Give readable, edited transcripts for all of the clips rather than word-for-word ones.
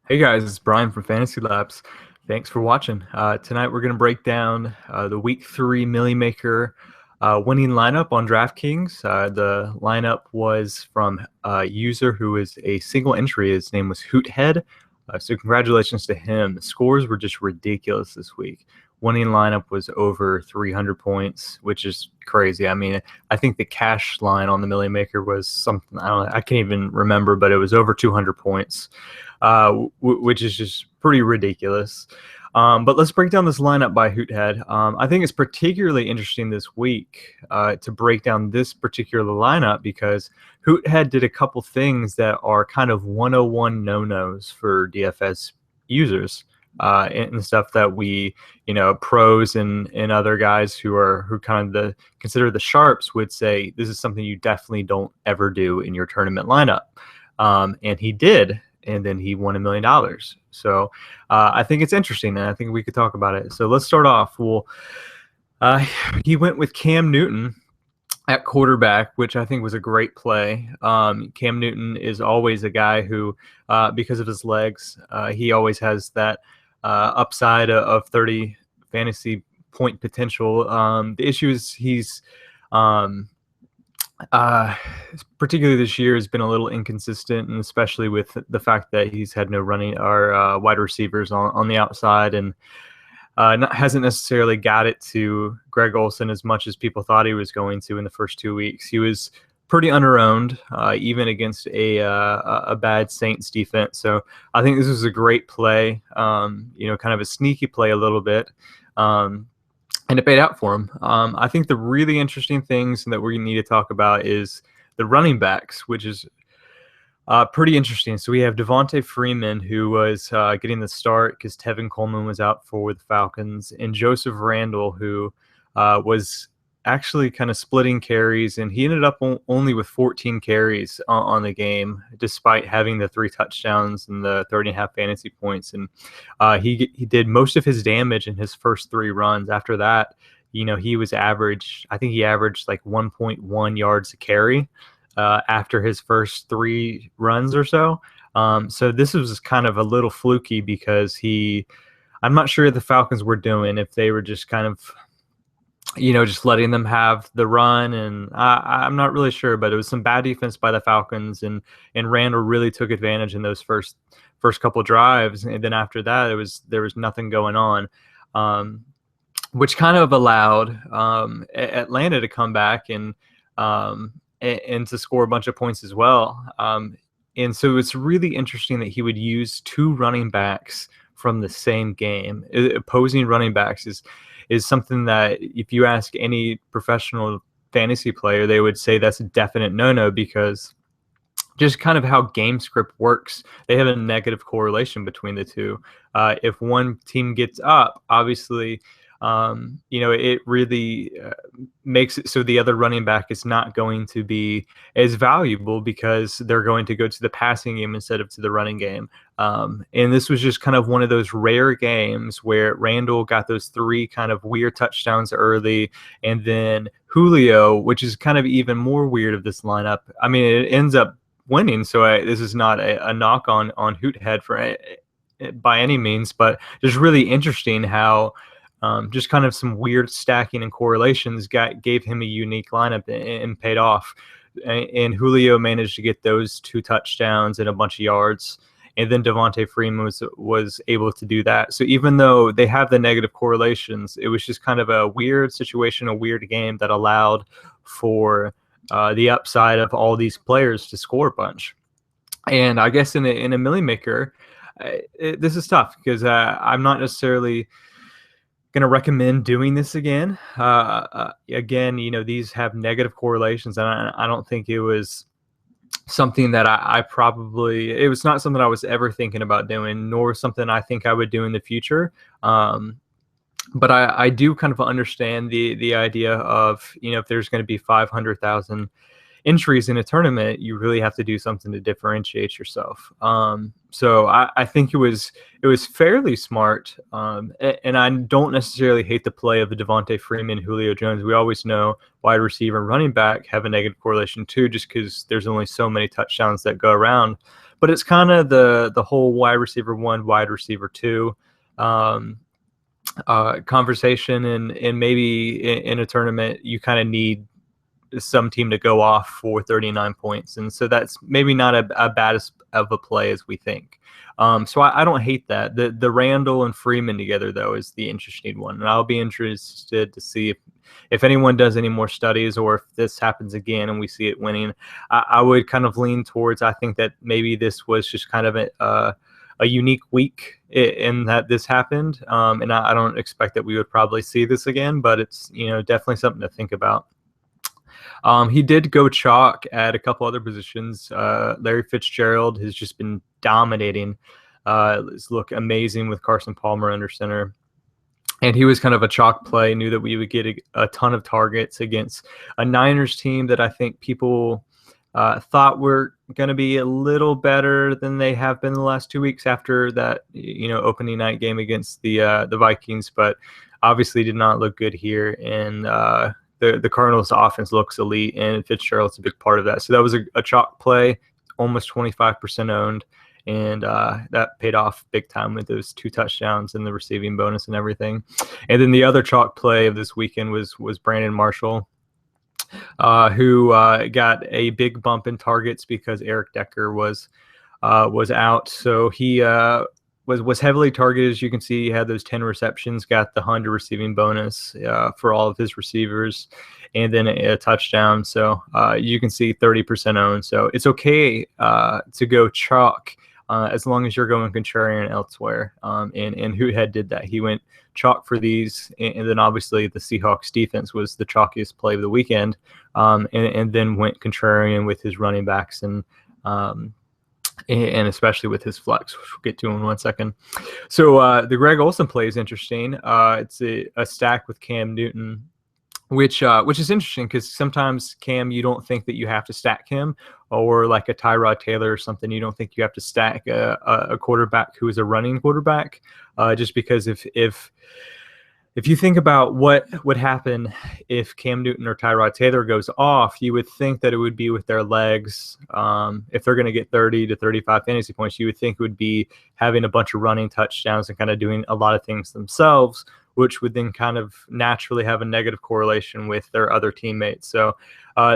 Hey guys, it's Bryan from Fantasy Labs. Thanks for watching. Tonight we're going to break down the Week 3 Millie Maker winning lineup on DraftKings. The lineup was from a user who is a single entry. His name was Hoothead. So congratulations to him. The scores were just ridiculous this week. Winning lineup was over 300 points, which is crazy. I mean, I think the cash line on the Millie Maker was something, I can't even remember, but it was over 200 points. Which is just pretty ridiculous. But let's break down this lineup by Hoothead. I think it's particularly interesting this week to break down this particular lineup because Hoothead did a couple things that are kind of 101 no-nos for DFS users. And stuff that we, pros and other guys who kind of consider the sharps would say this is something you definitely don't ever do in your tournament lineup. And he did. And then he won $1 million. So I think it's interesting, and I think we could talk about it. So let's start off. Well, he went with Cam Newton at quarterback, which I think was a great play. Cam Newton is always a guy who, because of his legs, he always has that upside of 30 fantasy point potential. The issue is he's particularly this year has been a little inconsistent, and especially with the fact that he's had no running or wide receivers on the outside, and hasn't necessarily got it to Greg Olsen as much as people thought he was going to in the first 2 weeks. He was pretty underowned, even against a bad Saints defense. So I think this was a great play, kind of a sneaky play a little bit. And it paid out for him. I think the really interesting things that we need to talk about is the running backs, which is pretty interesting. So we have Devontae Freeman, who was getting the start because Tevin Coleman was out for the Falcons, and Joseph Randle, who was actually kind of splitting carries, and he ended up only with 14 carries on the game, despite having the 3 touchdowns and the 30.5 fantasy points. And he did most of his damage in his first 3 runs. After that, he was average. I think he averaged like 1.1 yards a carry after his first 3 runs or so. So this was kind of a little fluky because I'm not sure what the Falcons were doing, if they were just kind of just letting them have the run, and I'm not really sure, but it was some bad defense by the Falcons, and Randall really took advantage in those first couple drives, and then after that there was nothing going on, which kind of allowed Atlanta to come back and to score a bunch of points as well. And so it's really interesting that he would use 2 running backs from the same game. Opposing running backs is something that if you ask any professional fantasy player, they would say that's a definite no-no, because just kind of how game script works, they have a negative correlation between the two. If one team gets up, obviously, it really makes it so the other running back is not going to be as valuable because they're going to go to the passing game instead of to the running game. And this was just kind of one of those rare games where Randall got those 3 kind of weird touchdowns early, and then Julio, which is kind of even more weird of this lineup. I mean, it ends up winning, so this is not a knock on Hoothead by any means, but just really interesting how just kind of some weird stacking and correlations gave him a unique lineup and paid off. And Julio managed to get those 2 touchdowns and a bunch of yards. And then Devontae Freeman was able to do that. So even though they have the negative correlations, it was just kind of a weird situation, a weird game that allowed for the upside of all these players to score a bunch. And I guess in a Millie Maker, this is tough because I'm not necessarily going to recommend doing this again. Again, these have negative correlations, and I don't think it was something that it was not something I was ever thinking about doing, nor something I think I would do in the future. But I do kind of understand the idea of, if there's going to be 500,000 entries in a tournament, you really have to do something to differentiate yourself. So I think it was fairly smart, and I don't necessarily hate the play of the Devontae Freeman, Julio Jones. We always know wide receiver and running back have a negative correlation too, just because there's only so many touchdowns that go around. But it's kind of the whole wide receiver one, wide receiver two conversation, and maybe in a tournament you kind of need some team to go off for 39 points. And so that's maybe not a bad of a play as we think. So I don't hate that. The Randall and Freeman together, though, is the interesting one. And I'll be interested to see if anyone does any more studies or if this happens again and we see it winning. I would kind of lean towards, I think that maybe this was just kind of a unique week in that this happened. And I don't expect that we would probably see this again, but it's, definitely something to think about. He did go chalk at a couple other positions. Larry Fitzgerald has just been dominating. Look amazing with Carson Palmer under center. And he was kind of a chalk play, knew that we would get a ton of targets against a Niners team that I think people thought were going to be a little better than they have been the last 2 weeks after that, opening night game against the Vikings, but obviously did not look good here. And the Cardinals' offense looks elite, and Fitzgerald's a big part of that. So that was a chalk play, almost 25% owned, and that paid off big time with those 2 touchdowns and the receiving bonus and everything. And then the other chalk play of this weekend was Brandon Marshall, who got a big bump in targets because Eric Decker was out. So he was heavily targeted. As you can see, he had those 10 receptions, got the 100 receiving bonus for all of his receivers, and then a touchdown. So you can see 30% owned. So it's okay to go chalk as long as you're going contrarian elsewhere. And Hoothead did that. He went chalk for these, and then obviously the Seahawks defense was the chalkiest play of the weekend, and then went contrarian with his running backs and especially with his flex, which we'll get to in 1 second. So the Greg Olsen play is interesting. It's a stack with Cam Newton, which is interesting because sometimes Cam, you don't think that you have to stack him, or like a Tyrod Taylor or something, you don't think you have to stack a quarterback who is a running quarterback, just because if you think about what would happen if Cam Newton or Tyrod Taylor goes off, you would think that it would be with their legs. If they're going to get 30 to 35 fantasy points, you would think it would be having a bunch of running touchdowns and kind of doing a lot of things themselves, which would then kind of naturally have a negative correlation with their other teammates. So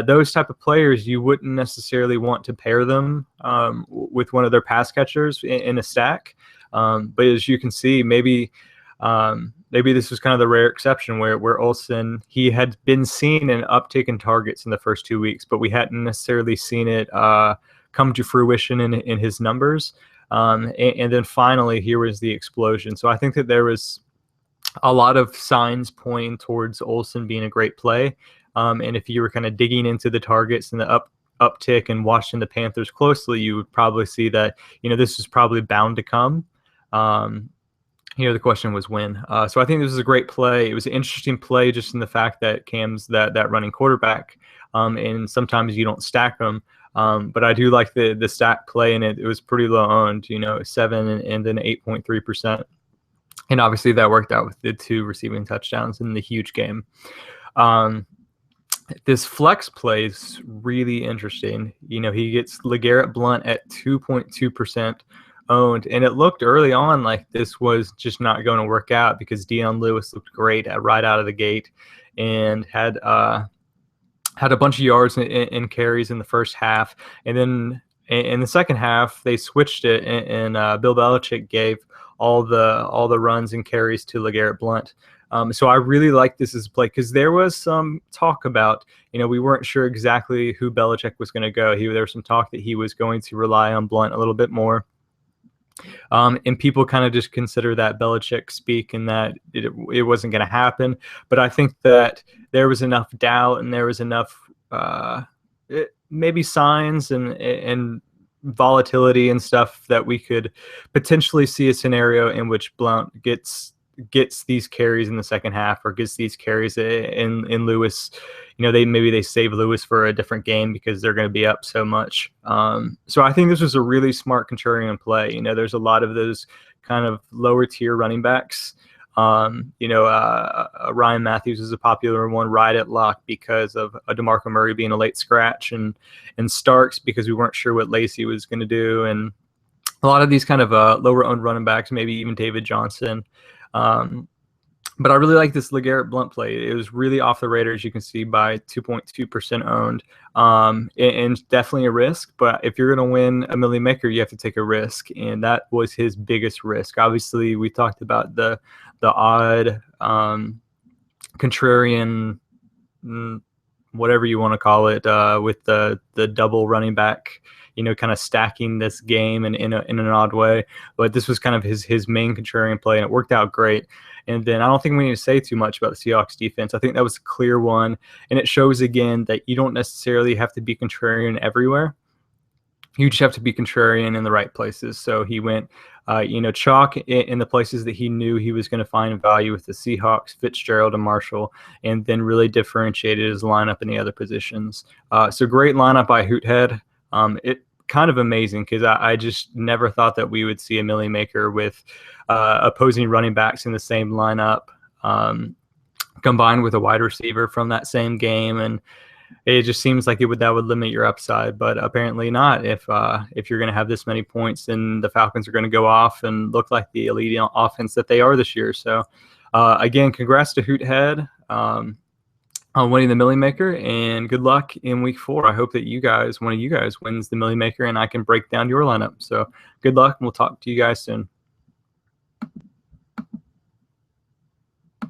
those type of players, you wouldn't necessarily want to pair them with one of their pass catchers in a stack. But as you can see, maybe this was kind of the rare exception where Olsen, he had been seeing an uptick in targets in the first 2 weeks, but we hadn't necessarily seen it come to fruition in his numbers. And then finally, here was the explosion. So I think that there was a lot of signs pointing towards Olsen being a great play. And if you were kind of digging into the targets and the uptick and watching the Panthers closely, you would probably see that, this is probably bound to come. The question was when. So I think this was a great play. It was an interesting play just in the fact that Cam's that running quarterback, and sometimes you don't stack them. But I do like the stack play, and it was pretty low owned, 7 and then 8.3%. And obviously that worked out with the 2 receiving touchdowns in the huge game. This flex play is really interesting. He gets LeGarrette Blount at 2.2% owned, and it looked early on like this was just not going to work out because Deion Lewis looked great right out of the gate and had a bunch of yards and carries in the first half, and then in the second half they switched it, and Bill Belichick gave all the runs and carries to LeGarrette Blount. So I really like this as a play because there was some talk about, we weren't sure exactly who Belichick was going to go. There was some talk that he was going to rely on Blount a little bit more. And people kind of just consider that Belichick speak and that it wasn't going to happen. But I think that there was enough doubt and there was enough maybe signs and volatility and stuff that we could potentially see a scenario in which Blount gets gets these carries in the second half or gets these carries in Lewis. Maybe they save Lewis for a different game because they're going to be up so much. So I think this was a really smart contrarian play. There's a lot of those kind of lower tier running backs. Ryan Matthews is a popular one right at lock because of DeMarco Murray being a late scratch, and Starks because we weren't sure what Lacey was going to do, and a lot of these kind of lower owned running backs, maybe even David Johnson. But I really like this LeGarrette Blount play. It was really off the radar, as you can see, by 2.2% owned, and definitely a risk. But if you're going to win a Millie Maker, you have to take a risk, and that was his biggest risk. Obviously, we talked about the odd contrarian, whatever you want to call it, with the double running back, kind of stacking this game in an odd way. But this was kind of his main contrarian play, and it worked out great. And then I don't think we need to say too much about the Seahawks defense. I think that was a clear one, and it shows again that you don't necessarily have to be contrarian everywhere. You just have to be contrarian in the right places. So he went, chalk in the places that he knew he was going to find value with the Seahawks, Fitzgerald, and Marshall, and then really differentiated his lineup in the other positions. So great lineup by Hoothead. It kind of amazing because I just never thought that we would see a Millie Maker with opposing running backs in the same lineup, combined with a wide receiver from that same game, and it just seems like that would limit your upside, but apparently not. If you're going to have this many points, then the Falcons are going to go off and look like the elite offense that they are this year. So again, congrats to Hoothead on winning the Millie Maker, and good luck in week 4. I hope that one of you guys wins the Millie Maker, and I can break down your lineup. So good luck, and we'll talk to you guys soon.